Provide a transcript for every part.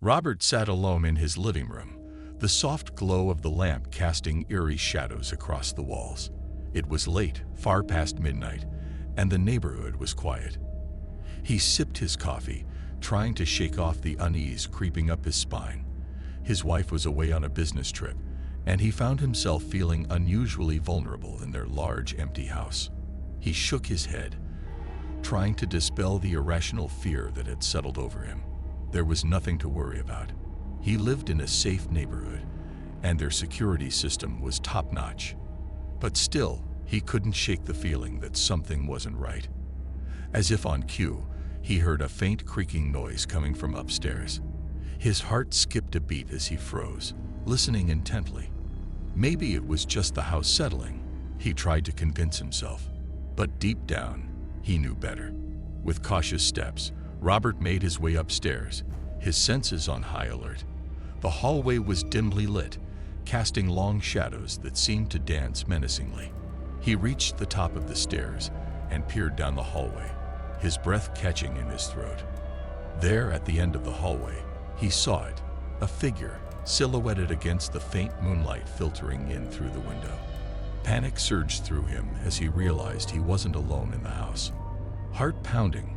Robert sat alone in his living room, the soft glow of the lamp casting eerie shadows across the walls. It was late, far past midnight, and the neighborhood was quiet. He sipped his coffee, trying to shake off the unease creeping up his spine. His wife was away on a business trip, and he found himself feeling unusually vulnerable in their large, empty house. He shook his head, trying to dispel the irrational fear that had settled over him. There was nothing to worry about. He lived in a safe neighborhood, and their security system was top-notch. But still, he couldn't shake the feeling that something wasn't right. As if on cue, he heard a faint creaking noise coming from upstairs. His heart skipped a beat as he froze, listening intently. Maybe it was just the house settling, he tried to convince himself. But deep down, he knew better. With cautious steps, Robert made his way upstairs, his senses on high alert. The hallway was dimly lit, casting long shadows that seemed to dance menacingly. He reached the top of the stairs and peered down the hallway, his breath catching in his throat. There, at the end of the hallway, he saw it, a figure silhouetted against the faint moonlight filtering in through the window. Panic surged through him as he realized he wasn't alone in the house. Heart pounding,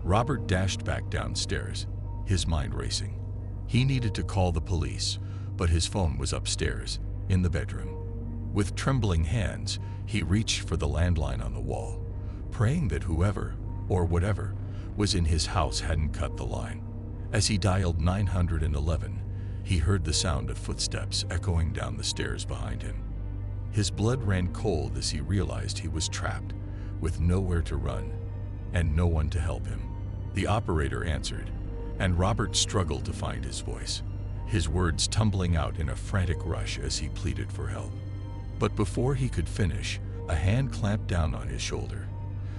Robert dashed back downstairs, his mind racing. He needed to call the police, but his phone was upstairs, in the bedroom. With trembling hands, he reached for the landline on the wall, praying that whoever, or whatever, was in his house hadn't cut the line. As he dialed 911, he heard the sound of footsteps echoing down the stairs behind him. His blood ran cold as he realized he was trapped, with nowhere to run, and no one to help him. The operator answered, and Robert struggled to find his voice, his words tumbling out in a frantic rush as he pleaded for help. But before he could finish, a hand clamped down on his shoulder,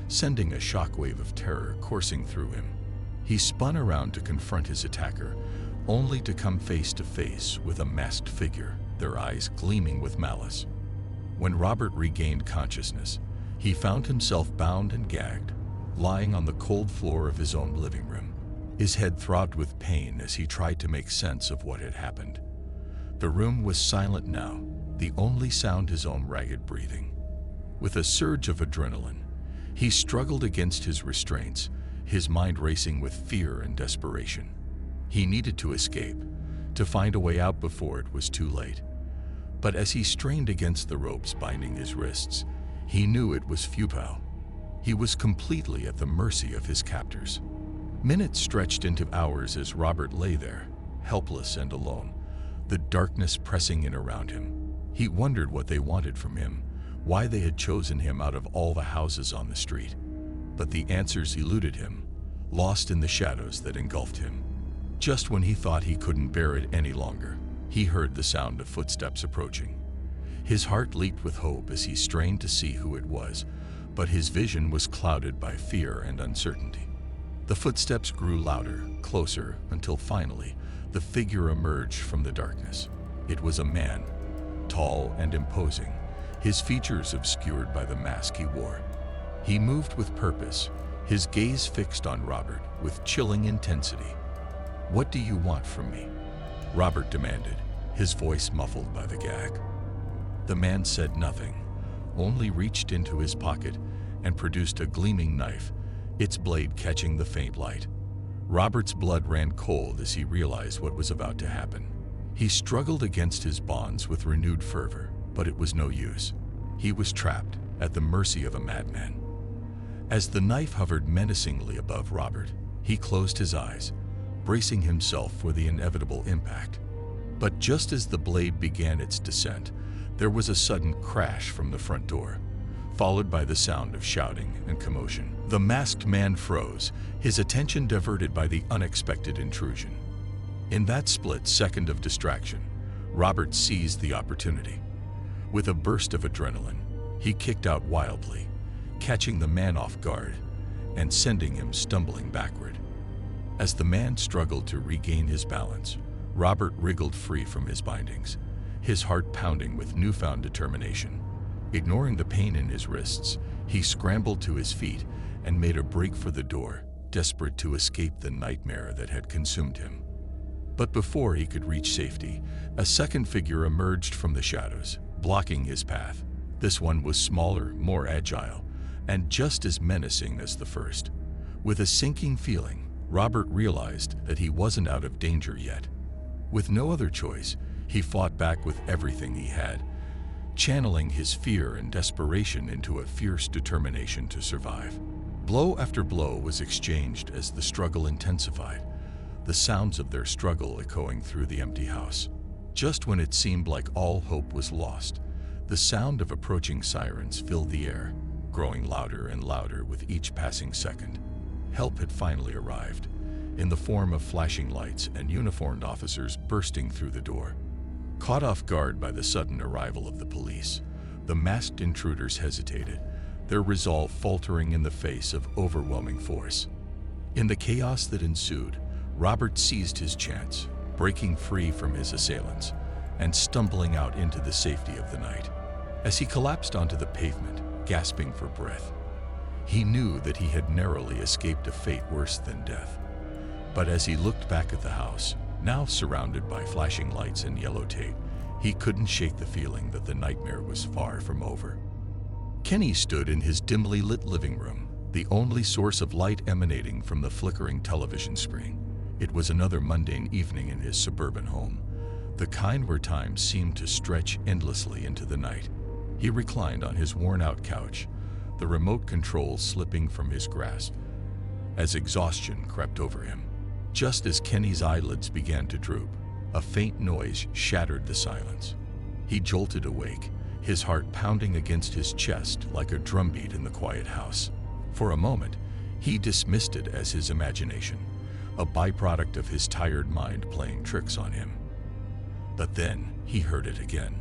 sending a shockwave of terror coursing through him. He spun around to confront his attacker, only to come face to face with a masked figure, their eyes gleaming with malice. When Robert regained consciousness, he found himself bound and gagged, lying on the cold floor of his own living room. His head throbbed with pain as he tried to make sense of what had happened. The room was silent now, the only sound his own ragged breathing. With a surge of adrenaline, he struggled against his restraints, his mind racing with fear and desperation. He needed to escape, to find a way out before it was too late. But as he strained against the ropes binding his wrists, he knew it was futile. He was completely at the mercy of his captors. Minutes stretched into hours as Robert lay there, helpless and alone, the darkness pressing in around him. He wondered what they wanted from him, why they had chosen him out of all the houses on the street. But the answers eluded him, lost in the shadows that engulfed him. Just when he thought he couldn't bear it any longer, he heard the sound of footsteps approaching. His heart leaped with hope as he strained to see who it was, but his vision was clouded by fear and uncertainty. The footsteps grew louder, closer, until finally, the figure emerged from the darkness. It was a man, tall and imposing, his features obscured by the mask he wore. He moved with purpose, his gaze fixed on Robert with chilling intensity. "What do you want from me?" Robert demanded, his voice muffled by the gag. The man said nothing, only reached into his pocket and produced a gleaming knife, its blade catching the faint light. Robert's blood ran cold as he realized what was about to happen. He struggled against his bonds with renewed fervor, but it was no use. He was trapped, at the mercy of a madman. As the knife hovered menacingly above Robert, he closed his eyes, bracing himself for the inevitable impact. But just as the blade began its descent, there was a sudden crash from the front door, followed by the sound of shouting and commotion. The masked man froze, his attention diverted by the unexpected intrusion. In that split second of distraction, Robert seized the opportunity. With a burst of adrenaline, he kicked out wildly, catching the man off guard and sending him stumbling backward. As the man struggled to regain his balance, Robert wriggled free from his bindings, his heart pounding with newfound determination. Ignoring the pain in his wrists, he scrambled to his feet and made a break for the door, desperate to escape the nightmare that had consumed him. But before he could reach safety, a second figure emerged from the shadows, blocking his path. This one was smaller, more agile, and just as menacing as the first. With a sinking feeling, Robert realized that he wasn't out of danger yet. With no other choice, he fought back with everything he had, channeling his fear and desperation into a fierce determination to survive. Blow after blow was exchanged as the struggle intensified, the sounds of their struggle echoing through the empty house. Just when it seemed like all hope was lost, the sound of approaching sirens filled the air, growing louder and louder with each passing second. Help had finally arrived, in the form of flashing lights and uniformed officers bursting through the door. Caught off guard by the sudden arrival of the police, the masked intruders hesitated, their resolve faltering in the face of overwhelming force. In the chaos that ensued, Robert seized his chance, breaking free from his assailants and stumbling out into the safety of the night. As he collapsed onto the pavement, gasping for breath, he knew that he had narrowly escaped a fate worse than death. But as he looked back at the house, now surrounded by flashing lights and yellow tape, he couldn't shake the feeling that the nightmare was far from over. Kenny stood in his dimly lit living room, the only source of light emanating from the flickering television screen. It was another mundane evening in his suburban home, the kind where time seemed to stretch endlessly into the night. He reclined on his worn-out couch, the remote control slipping from his grasp, as exhaustion crept over him. Just as Kenny's eyelids began to droop, a faint noise shattered the silence. He jolted awake, his heart pounding against his chest like a drumbeat in the quiet house. For a moment, he dismissed it as his imagination, a byproduct of his tired mind playing tricks on him. But then he heard it again,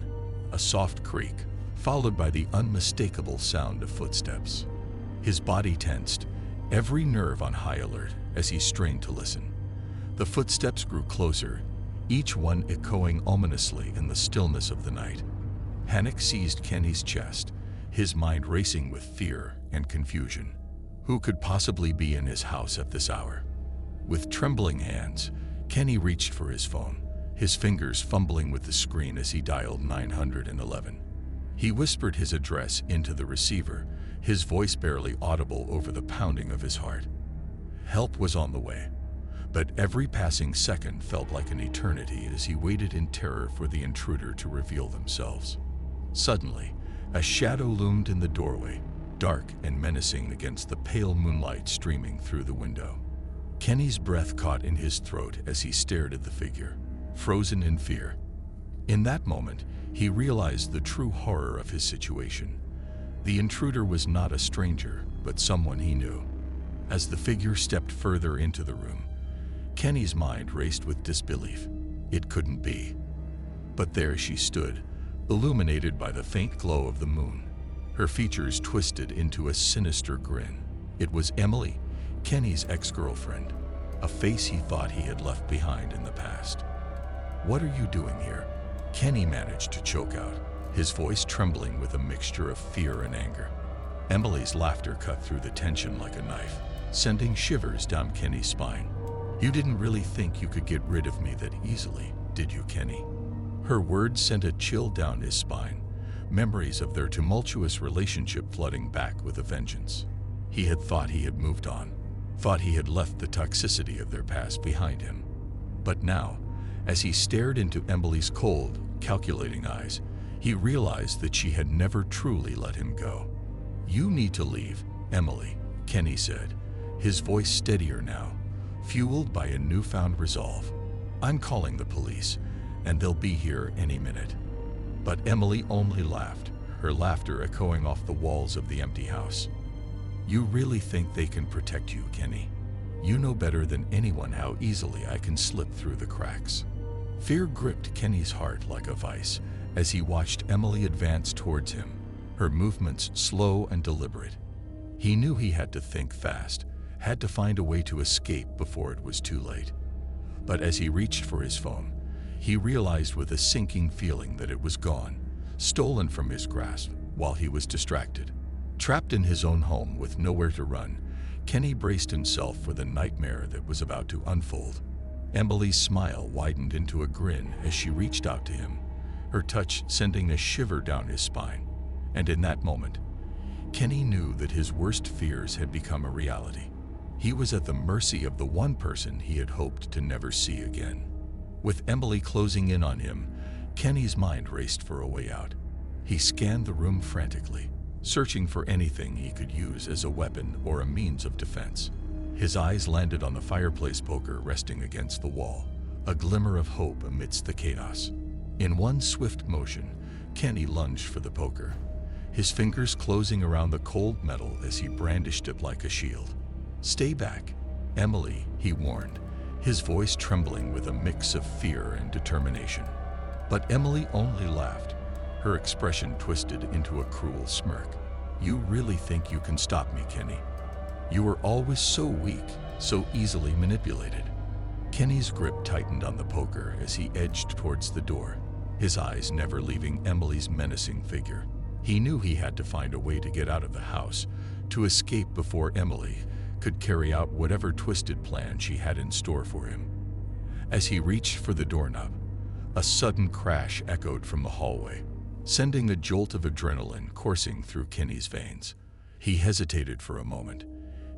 a soft creak, followed by the unmistakable sound of footsteps. His body tensed, every nerve on high alert as he strained to listen. The footsteps grew closer, each one echoing ominously in the stillness of the night. Panic seized Kenny's chest, his mind racing with fear and confusion. Who could possibly be in his house at this hour? With trembling hands, Kenny reached for his phone, his fingers fumbling with the screen as he dialed 911. He whispered his address into the receiver, his voice barely audible over the pounding of his heart. Help was on the way, but every passing second felt like an eternity as he waited in terror for the intruder to reveal themselves. Suddenly, a shadow loomed in the doorway, dark and menacing against the pale moonlight streaming through the window. Kenny's breath caught in his throat as he stared at the figure, frozen in fear. In that moment, he realized the true horror of his situation. The intruder was not a stranger, but someone he knew. As the figure stepped further into the room, Kenny's mind raced with disbelief. It couldn't be. But there she stood, illuminated by the faint glow of the moon, her features twisted into a sinister grin. It was Emily, Kenny's ex-girlfriend, a face he thought he had left behind in the past. "What are you doing here?" Kenny managed to choke out, his voice trembling with a mixture of fear and anger. Emily's laughter cut through the tension like a knife, sending shivers down Kenny's spine. "You didn't really think you could get rid of me that easily, did you, Kenny?" Her words sent a chill down his spine, memories of their tumultuous relationship flooding back with a vengeance. He had thought he had moved on, thought he had left the toxicity of their past behind him. But now, as he stared into Emily's cold, calculating eyes, he realized that she had never truly let him go. "You need to leave, Emily," Kenny said, his voice steadier now, fueled by a newfound resolve. "I'm calling the police, and they'll be here any minute." But Emily only laughed, her laughter echoing off the walls of the empty house. "You really think they can protect you, Kenny? You know better than anyone how easily I can slip through the cracks." Fear gripped Kenny's heart like a vice as he watched Emily advance towards him, her movements slow and deliberate. He knew he had to think fast, had to find a way to escape before it was too late. But as he reached for his phone, he realized with a sinking feeling that it was gone, stolen from his grasp while he was distracted. Trapped in his own home with nowhere to run, Kenny braced himself for the nightmare that was about to unfold. Emily's smile widened into a grin as she reached out to him, her touch sending a shiver down his spine. And in that moment, Kenny knew that his worst fears had become a reality. He was at the mercy of the one person he had hoped to never see again. With Emily closing in on him, Kenny's mind raced for a way out. He scanned the room frantically, searching for anything he could use as a weapon or a means of defense. His eyes landed on the fireplace poker resting against the wall, a glimmer of hope amidst the chaos. In one swift motion, Kenny lunged for the poker, his fingers closing around the cold metal as he brandished it like a shield. "Stay back, Emily," he warned, his voice trembling with a mix of fear and determination. But Emily only laughed, her expression twisted into a cruel smirk. "You really think you can stop me, Kenny? You were always so weak, so easily manipulated." Kenny's grip tightened on the poker as he edged towards the door, his eyes never leaving Emily's menacing figure. He knew he had to find a way to get out of the house, to escape before Emily could carry out whatever twisted plan she had in store for him. As he reached for the doorknob, a sudden crash echoed from the hallway, sending a jolt of adrenaline coursing through Kenny's veins. He hesitated for a moment,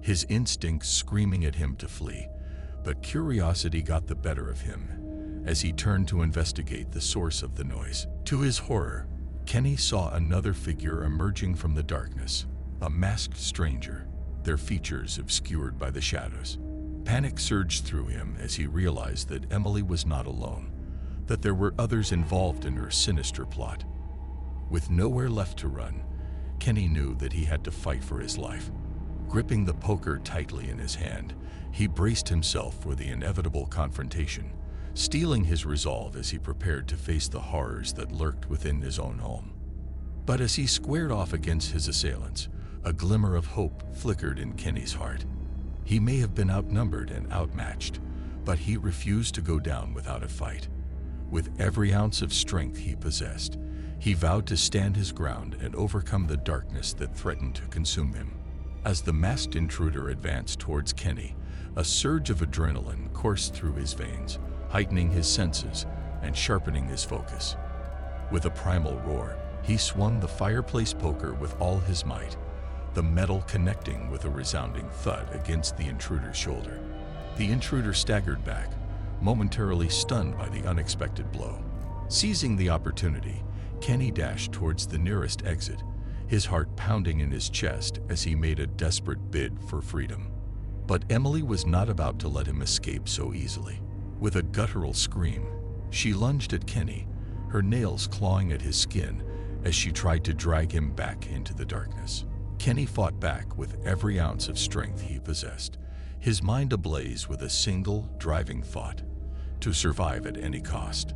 his instincts screaming at him to flee, but curiosity got the better of him as he turned to investigate the source of the noise. To his horror, Kenny saw another figure emerging from the darkness, a masked stranger, their features obscured by the shadows. Panic surged through him as he realized that Emily was not alone, that there were others involved in her sinister plot. With nowhere left to run, Kenny knew that he had to fight for his life. Gripping the poker tightly in his hand, he braced himself for the inevitable confrontation, steeling his resolve as he prepared to face the horrors that lurked within his own home. But as he squared off against his assailants, a glimmer of hope flickered in Kenny's heart. He may have been outnumbered and outmatched, but he refused to go down without a fight. With every ounce of strength he possessed, he vowed to stand his ground and overcome the darkness that threatened to consume him. As the masked intruder advanced towards Kenny, a surge of adrenaline coursed through his veins, heightening his senses and sharpening his focus. With a primal roar, he swung the fireplace poker with all his might, the metal connecting with a resounding thud against the intruder's shoulder. The intruder staggered back, momentarily stunned by the unexpected blow. Seizing the opportunity, Kenny dashed towards the nearest exit, his heart pounding in his chest as he made a desperate bid for freedom. But Emily was not about to let him escape so easily. With a guttural scream, she lunged at Kenny, her nails clawing at his skin as she tried to drag him back into the darkness. Kenny fought back with every ounce of strength he possessed, his mind ablaze with a single driving thought: to survive at any cost.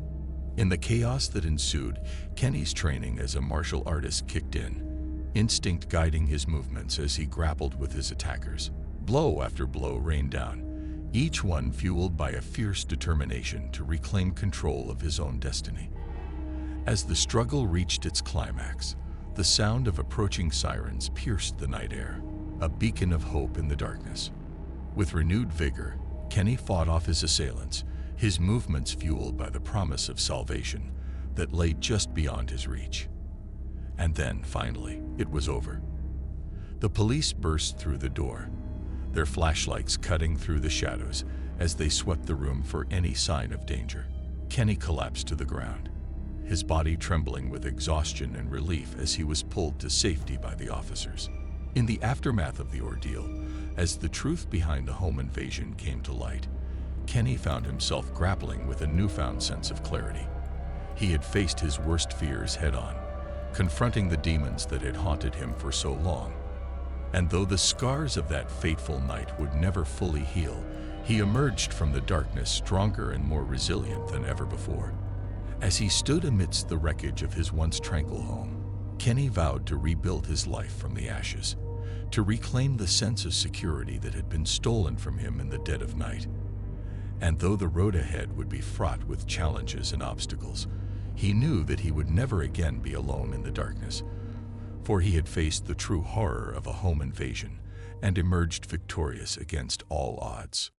In the chaos that ensued, Kenny's training as a martial artist kicked in, instinct guiding his movements as he grappled with his attackers. Blow after blow rained down, each one fueled by a fierce determination to reclaim control of his own destiny. As the struggle reached its climax, the sound of approaching sirens pierced the night air, a beacon of hope in the darkness. With renewed vigor, Kenny fought off his assailants, his movements fueled by the promise of salvation that lay just beyond his reach. And then, finally, it was over. The police burst through the door, their flashlights cutting through the shadows as they swept the room for any sign of danger. Kenny collapsed to the ground, his body trembling with exhaustion and relief as he was pulled to safety by the officers. In the aftermath of the ordeal, as the truth behind the home invasion came to light, Kenny found himself grappling with a newfound sense of clarity. He had faced his worst fears head-on, confronting the demons that had haunted him for so long. And though the scars of that fateful night would never fully heal, he emerged from the darkness stronger and more resilient than ever before. As he stood amidst the wreckage of his once tranquil home, Kenny vowed to rebuild his life from the ashes, to reclaim the sense of security that had been stolen from him in the dead of night. And though the road ahead would be fraught with challenges and obstacles, he knew that he would never again be alone in the darkness, for he had faced the true horror of a home invasion and emerged victorious against all odds.